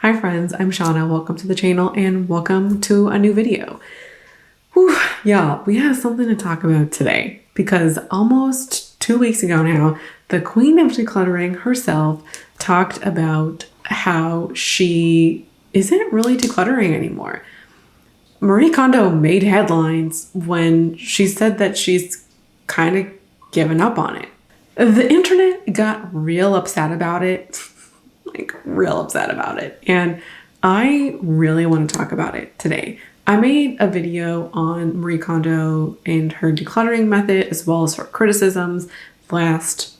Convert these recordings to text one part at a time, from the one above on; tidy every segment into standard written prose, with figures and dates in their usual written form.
Hi friends, I'm Shauna. Welcome to the channel and welcome to a new video. Whew, y'all, we have something to talk about today because almost 2 weeks ago now, the queen of decluttering herself talked about how she isn't really decluttering anymore. Marie Kondo made headlines when she said that she's kind of given up on it. The internet got real upset about it. Real upset about it. And I really want to talk about it today. I made a video on Marie Kondo and her decluttering method, as well as her criticisms last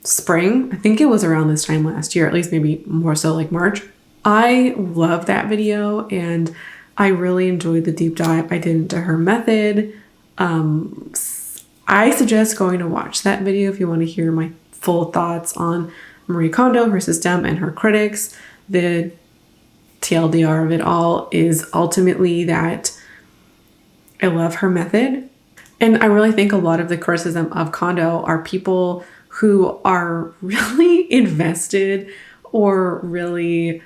spring. I think it was around this time last year, at least maybe more so like March. I love that video and I really enjoyed the deep dive I did into her method. I suggest going to watch that video if you want to hear my full thoughts on Marie Kondo, her system, and her critics. The TLDR of it all is ultimately that I love her method. And I really think a lot of the criticism of Kondo are people who are really invested or really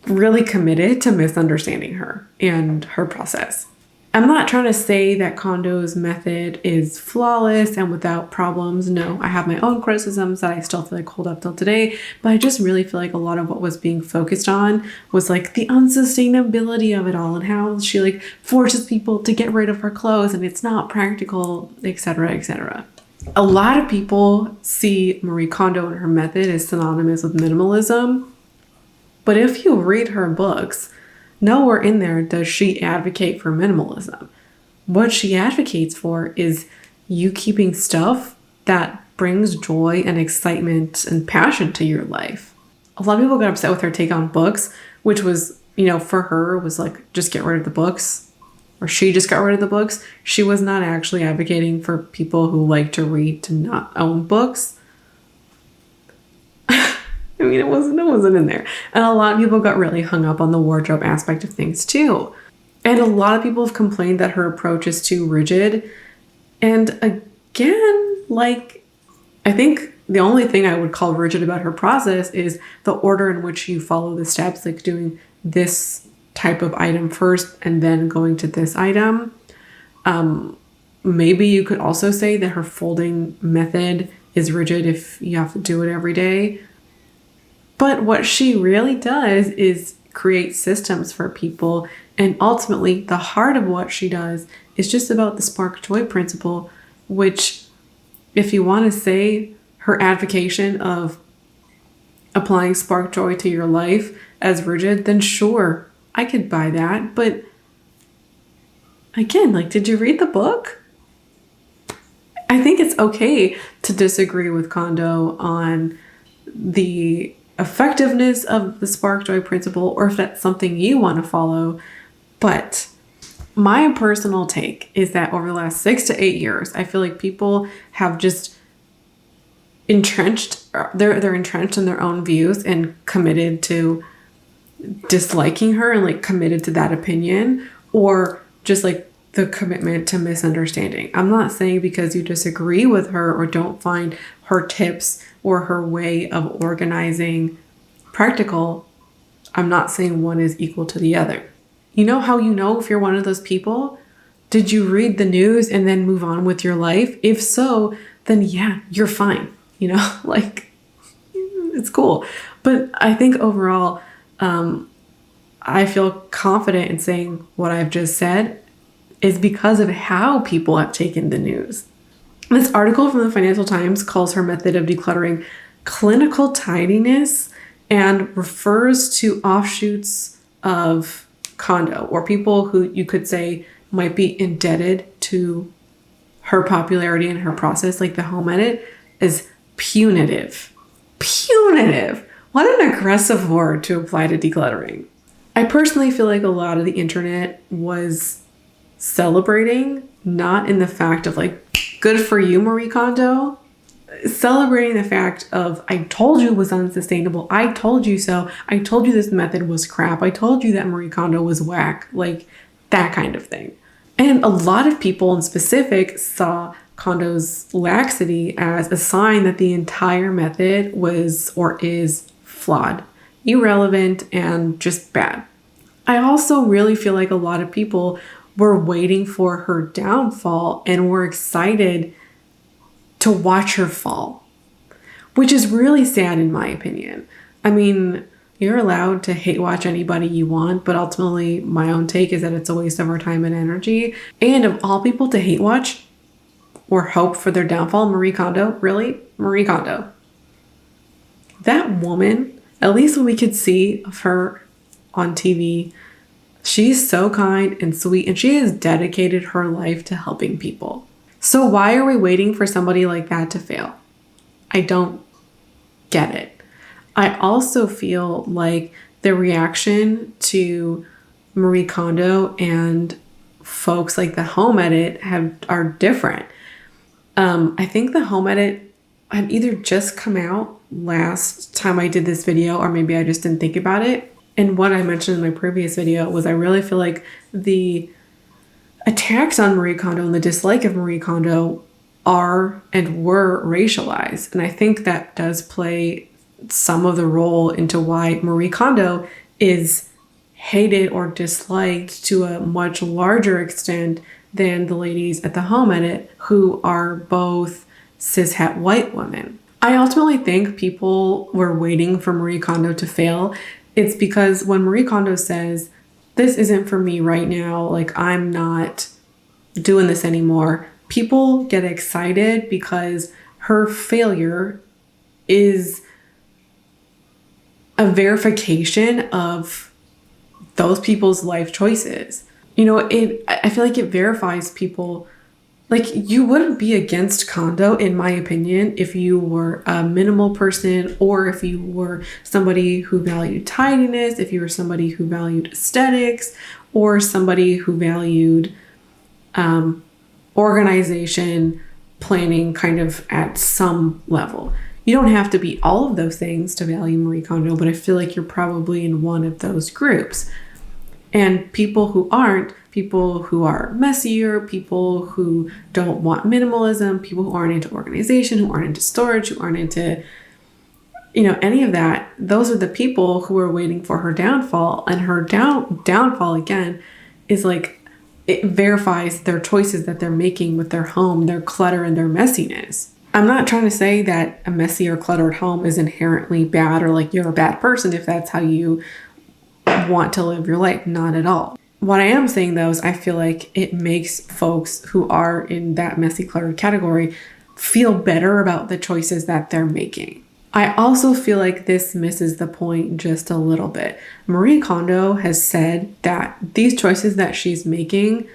committed to misunderstanding her and her process. I'm not trying to say that Kondo's method is flawless and without problems. No, I have my own criticisms that I still feel like hold up till today, but I just really feel like a lot of what was being focused on was like the unsustainability of it all and how she like forces people to get rid of her clothes and it's not practical, etc., etc. A lot of people see Marie Kondo and her method as synonymous with minimalism, but if you read her books, nowhere in there does she advocate for minimalism. What she advocates for is you keeping stuff that brings joy and excitement and passion to your life. A lot of people got upset with her take on books, which was, for her was like, just get rid of the books, or she just got rid of the books. She was not actually advocating for people who like to read to not own books. It wasn't in there. And a lot of people got really hung up on the wardrobe aspect of things too. And a lot of people have complained that her approach is too rigid. And again, I think the only thing I would call rigid about her process is the order in which you follow the steps, like doing this type of item first and then going to this item. Maybe you could also say that her folding method is rigid if you have to do it every day. But what she really does is create systems for people. And ultimately, the heart of what she does is just about the spark joy principle, which, if you want to say her advocacy of applying spark joy to your life as rigid, then sure, I could buy that. But again, did you read the book? I think it's okay to disagree with Kondo on the effectiveness of the spark joy principle, or if that's something you want to follow. But my personal take is that over the last 6 to 8 years, I feel like people have just entrenched, they're entrenched in their own views and committed to disliking her and committed to that opinion, or just the commitment to misunderstanding. I'm not saying because you disagree with her or don't find her tips or her way of organizing practical, I'm not saying one is equal to the other. You know how you know if you're one of those people? Did you read the news and then move on with your life? If so, then yeah, you're fine. It's cool. But I think overall, I feel confident in saying what I've just said is because of how people have taken the news. This article from the Financial Times calls her method of decluttering clinical tidiness and refers to offshoots of Kondo, or people who you could say might be indebted to her popularity and her process, like the home edit, as punitive. Punitive! What an aggressive word to apply to decluttering. I personally feel like a lot of the internet was celebrating, not in the fact of good for you, Marie Kondo, celebrating the fact of, I told you it was unsustainable. I told you so. I told you this method was crap. I told you that Marie Kondo was whack. That kind of thing. And a lot of people in specific saw Kondo's laxity as a sign that the entire method was or is flawed. irrelevant and just bad. I also really feel like a lot of people were waiting for her downfall and were excited to watch her fall, which is really sad in my opinion. I mean, you're allowed to hate watch anybody you want, but ultimately my own take is that it's a waste of our time and energy. And of all people to hate watch or hope for their downfall, Marie Kondo, really? Marie Kondo. That woman, at least what we could see of her on TV, she's so kind and sweet, and she has dedicated her life to helping people. So why are we waiting for somebody like that to fail? I don't get it. I also feel like the reaction to Marie Kondo and folks like the home edit are different. I think the home edit had either just come out last time I did this video, or maybe I just didn't think about it. And what I mentioned in my previous video was I really feel like the attacks on Marie Kondo and the dislike of Marie Kondo are and were racialized. And I think that does play some of the role into why Marie Kondo is hated or disliked to a much larger extent than the ladies at the home edit, who are both cishet white women. I ultimately think people were waiting for Marie Kondo to fail. It's because when Marie Kondo says, this isn't for me right now, like I'm not doing this anymore, people get excited because her failure is a verification of those people's life choices. I feel like it verifies people. Like, you wouldn't be against Kondo, in my opinion, if you were a minimal person, or if you were somebody who valued tidiness, if you were somebody who valued aesthetics, or somebody who valued organization, planning kind of at some level. You don't have to be all of those things to value Marie Kondo, but I feel like you're probably in one of those groups. And people who aren't, people who are messier, people who don't want minimalism, people who aren't into organization, who aren't into storage, who aren't into, any of that, those are the people who are waiting for her downfall. And her downfall, again, is like, it verifies their choices that they're making with their home, their clutter and their messiness. I'm not trying to say that a messy or cluttered home is inherently bad, or like you're a bad person if that's how you want to live your life. Not at all. What I am saying, though, is I feel like it makes folks who are in that messy, cluttered category feel better about the choices that they're making. I also feel like this misses the point just a little bit. Marie Kondo has said that these choices that she's making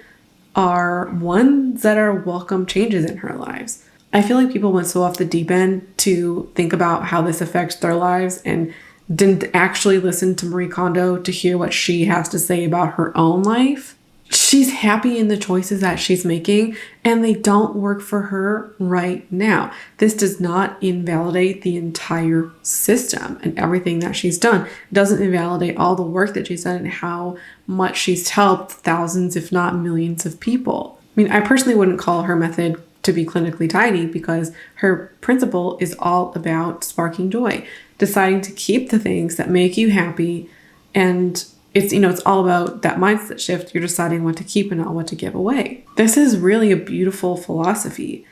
are ones that are welcome changes in her lives. I feel like people went so off the deep end to think about how this affects their lives and didn't actually listen to Marie Kondo to hear what she has to say about her own life. She's happy in the choices that she's making, and they don't work for her right now. This does not invalidate the entire system and everything that she's done. It doesn't invalidate all the work that she's done and how much she's helped thousands, if not millions of people. I mean, I personally wouldn't call her method to be clinically tidy, because her principle is all about sparking joy, deciding to keep the things that make you happy. And it's all about that mindset shift. You're deciding what to keep and not what to give away. This is really a beautiful philosophy.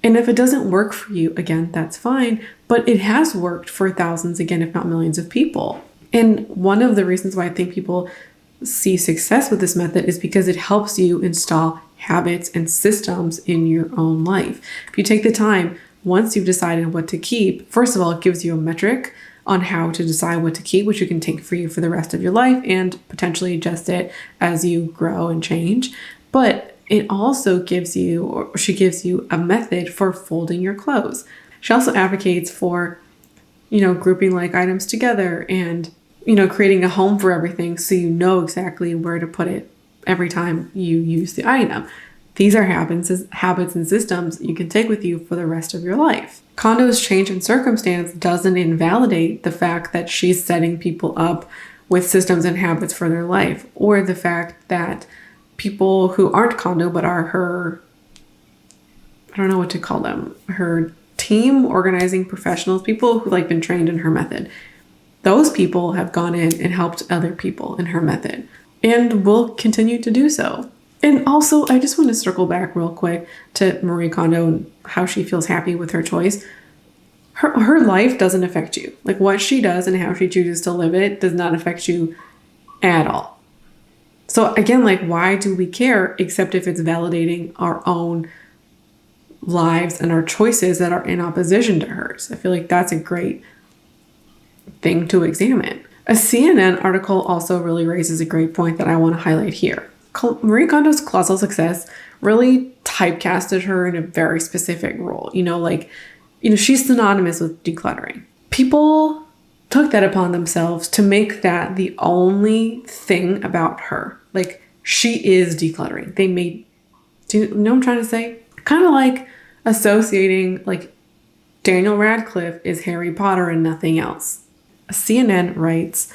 And if it doesn't work for you, again, that's fine. But it has worked for thousands, again, if not millions of people. And one of the reasons why I think people see success with this method is because it helps you install habits and systems in your own life. If you take the time, once you've decided what to keep, first of all, it gives you a metric on how to decide what to keep, which you can take for you for the rest of your life and potentially adjust it as you grow and change. But it also gives you, or she gives you, a method for folding your clothes. She also advocates for, grouping like items together and, creating a home for everything so you know exactly where to put it every time you use the item. These are habits and systems you can take with you for the rest of your life. Kondo's change in circumstance doesn't invalidate the fact that she's setting people up with systems and habits for their life, or the fact that people who aren't Kondo but are her, I don't know what to call them, her team, organizing professionals, people who been trained in her method. Those people have gone in and helped other people in her method and will continue to do so. And also, I just want to circle back real quick to Marie Kondo and how she feels happy with her choice. Her life doesn't affect you. Like, what she does and how she chooses to live it does not affect you at all. So again, like, why do we care except if it's validating our own lives and our choices that are in opposition to hers? I feel like that's a great thing to examine. A CNN article also really raises a great point that I want to highlight here. Marie Kondo's colossal success really typecasted her in a very specific role. She's synonymous with decluttering. People took that upon themselves to make that the only thing about her. Like, she is decluttering. Do you know what I'm trying to say? Kind of like associating, like, Daniel Radcliffe is Harry Potter and nothing else. CNN writes,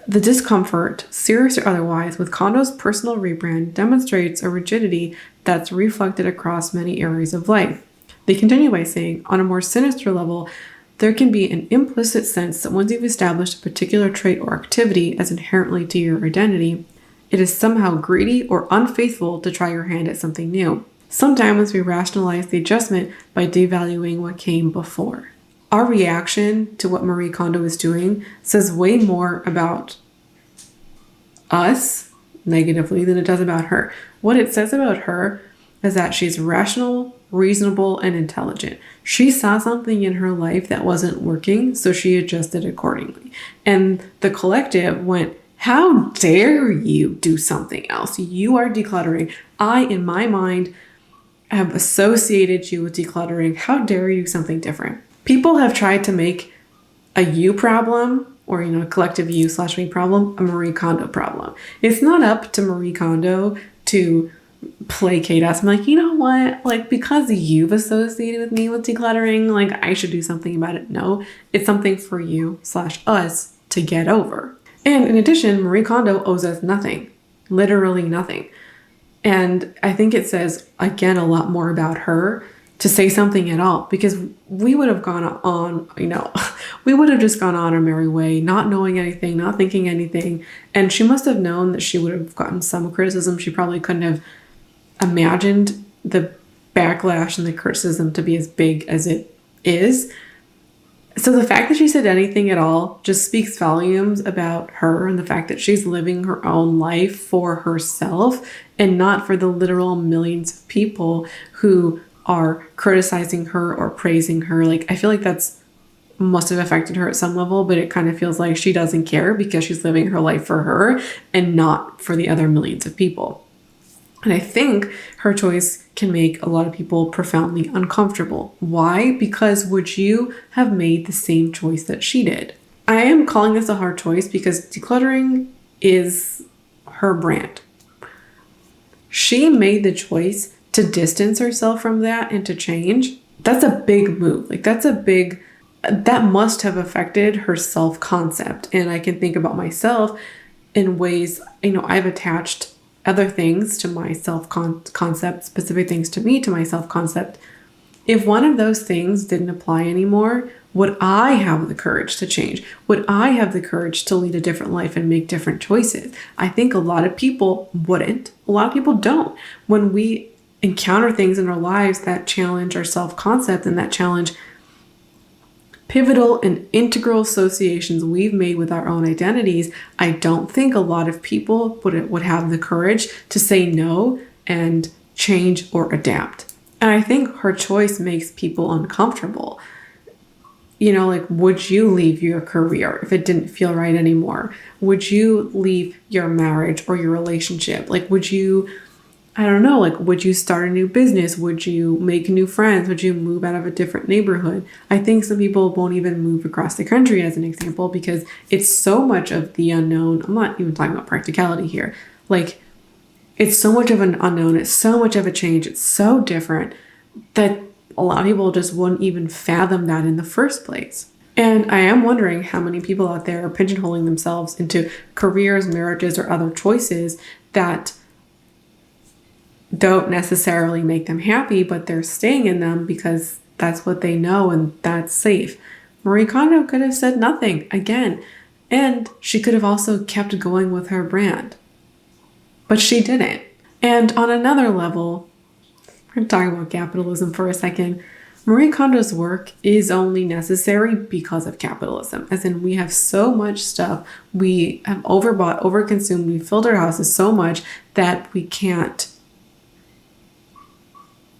the discomfort, serious or otherwise, with Kondo's personal rebrand demonstrates a rigidity that's reflected across many areas of life. They continue by saying, on a more sinister level, there can be an implicit sense that once you've established a particular trait or activity as inherently to your identity, it is somehow greedy or unfaithful to try your hand at something new. Sometimes we rationalize the adjustment by devaluing what came before. Our reaction to what Marie Kondo is doing says way more about us negatively than it does about her. What it says about her is that she's rational, reasonable, and intelligent. She saw something in her life that wasn't working, so she adjusted accordingly. And the collective went, how dare you do something else? You are decluttering. I, in my mind, have associated you with decluttering. How dare you do something different? People have tried to make a you problem, or, a collective you/me problem, a Marie Kondo problem. It's not up to Marie Kondo to placate us. I'm like, you know what? Like, because you've associated with me with decluttering, like, I should do something about it. No, it's something for you/us to get over. And in addition, Marie Kondo owes us nothing, literally nothing. And I think it says, again, a lot more about her to say something at all, because we would have gone on, we would have just gone on our merry way, not knowing anything, not thinking anything. And she must have known that she would have gotten some criticism. She probably couldn't have imagined the backlash and the criticism to be as big as it is. So the fact that she said anything at all just speaks volumes about her and the fact that she's living her own life for herself and not for the literal millions of people who are criticizing her or praising her. Like, I feel like that's must have affected her at some level, but it kind of feels like she doesn't care because she's living her life for her and not for the other millions of people. And I think her choice can make a lot of people profoundly uncomfortable. Why? Because would you have made the same choice that she did? I am calling this a hard choice because decluttering is her brand. She made the choice to distance herself from that and to change. That's a big move. Like, that must have affected her self-concept. And I can think about myself in ways, I've attached other things to my self-concept, specific things to me, to my self-concept. If one of those things didn't apply anymore, would I have the courage to change? Would I have the courage to lead a different life and make different choices? I think a lot of people wouldn't. A lot of people don't. When we encounter things in our lives that challenge our self-concept and that challenge pivotal and integral associations we've made with our own identities, I don't think a lot of people would have the courage to say no and change or adapt. And I think her choice makes people uncomfortable. Would you leave your career if it didn't feel right anymore? Would you leave your marriage or your relationship? Would you would you start a new business? Would you make new friends? Would you move out of a different neighborhood? I think some people won't even move across the country, as an example, because it's so much of the unknown. I'm not even talking about practicality here. It's so much of an unknown. It's so much of a change. It's so different that a lot of people just wouldn't even fathom that in the first place. And I am wondering how many people out there are pigeonholing themselves into careers, marriages, or other choices that don't necessarily make them happy, but they're staying in them because that's what they know and that's safe. Marie Kondo could have said nothing again, and she could have also kept going with her brand. But she didn't. And on another level, we're talking about capitalism for a second. Marie Kondo's work is only necessary because of capitalism. As in, we have so much stuff, we have overbought, overconsumed, we filled our houses so much that we can't,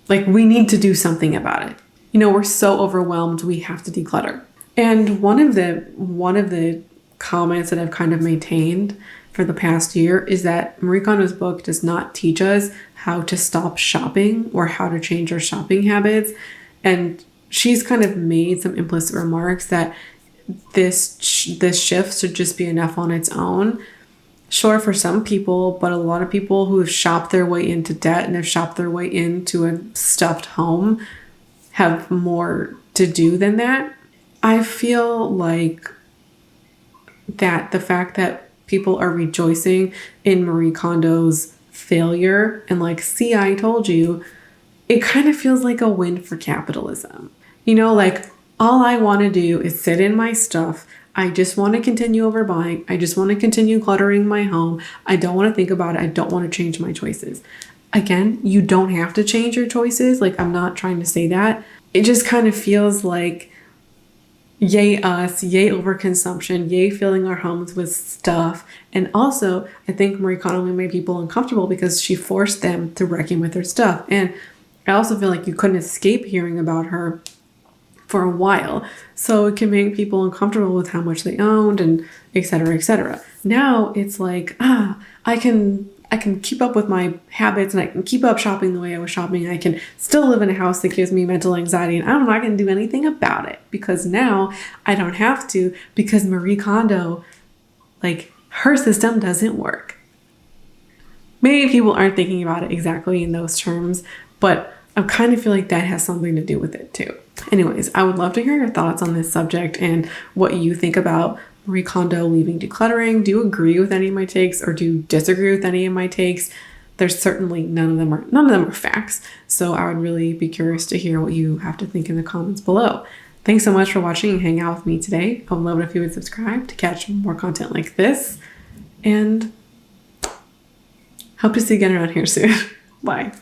like, we need to do something about it. You know, we're so overwhelmed, we have to declutter. And one of the comments that I've kind of maintained for the past year is that Marie Kondo's book does not teach us how to stop shopping or how to change our shopping habits. And she's kind of made some implicit remarks that this shift should just be enough on its own. Sure, for some people, but a lot of people who have shopped their way into debt and have shopped their way into a stuffed home have more to do than that. I feel like that the fact that people are rejoicing in Marie Kondo's failure and like, see, I told you, it kind of feels like a win for capitalism. You know, like, all I want to do is sit in my stuff. I just want to continue overbuying. I just want to continue cluttering my home. I don't want to think about it. I don't want to change my choices. Again, you don't have to change your choices. Like, I'm not trying to say that. It just kind of feels like, yay us, yay overconsumption, yay filling our homes with stuff. And also, I think Marie Kondo made people uncomfortable because she forced them to reckon with their stuff. And I also feel like you couldn't escape hearing about her for a while. So it can make people uncomfortable with how much they owned and et cetera, et cetera. Now it's like, I can keep up with my habits and I can keep up shopping the way I was shopping. I can still live in a house that gives me mental anxiety and I'm not going to do anything about it because now I don't have to, because Marie Kondo, like, her system doesn't work. Maybe people aren't thinking about it exactly in those terms, but I kind of feel like that has something to do with it too. Anyways, I would love to hear your thoughts on this subject and what you think about Marie Kondo leaving decluttering. Do you agree with any of my takes or do you disagree with any of my takes? There's certainly none of them are facts. So I would really be curious to hear what you have to think in the comments below. Thanks so much for watching and hanging out with me today. I would love it if you would subscribe to catch more content like this, and hope to see you again around here soon. Bye.